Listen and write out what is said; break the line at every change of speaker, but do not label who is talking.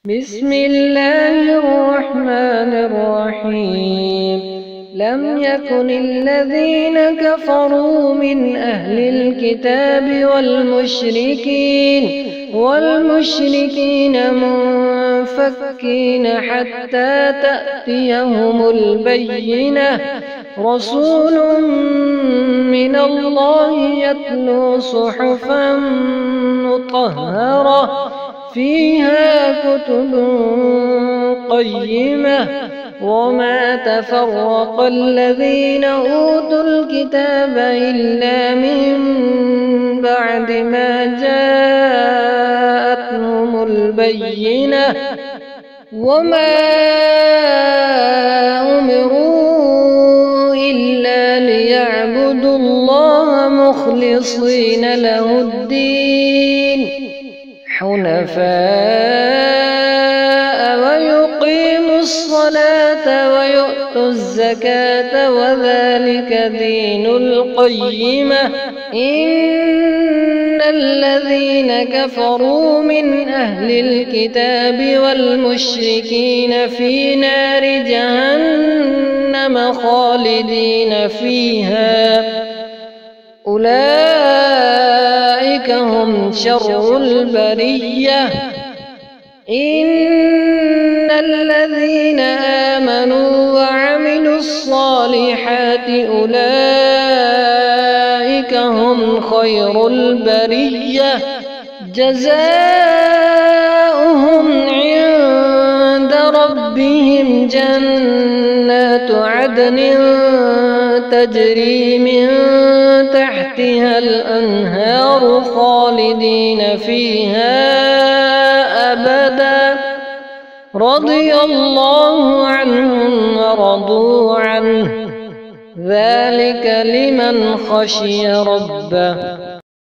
بسم الله الرحمن الرحيم. لم يكن الذين كفروا من أهل الكتاب والمشركين منفكين حتى تأتيهم البينة. رسول من الله يتلو صحفا مطهرة فيها كتب قيمة. وما تفرق الذين أوتوا الكتاب إلا من بعد ما جاءتهم البينة. وما أمروا إلا ليعبدوا الله مخلصين له الدين حنفاء ويقيموا الصلاة ويؤتوا الزكاة وذلك دين القيمة. إن الذين كفروا من أهل الكتاب والمشركين في نار جهنم خالدين فيها أولئك هم شر البرية. إن الذين آمنوا وعملوا الصالحات أولئك هم خير البرية. جزاؤهم عند ربهم جنات عدن تجري من تحتها الأنهار خالدين فيها أبدا. رضي الله عنهم ورضوا عنه ذلك لمن خشي ربه.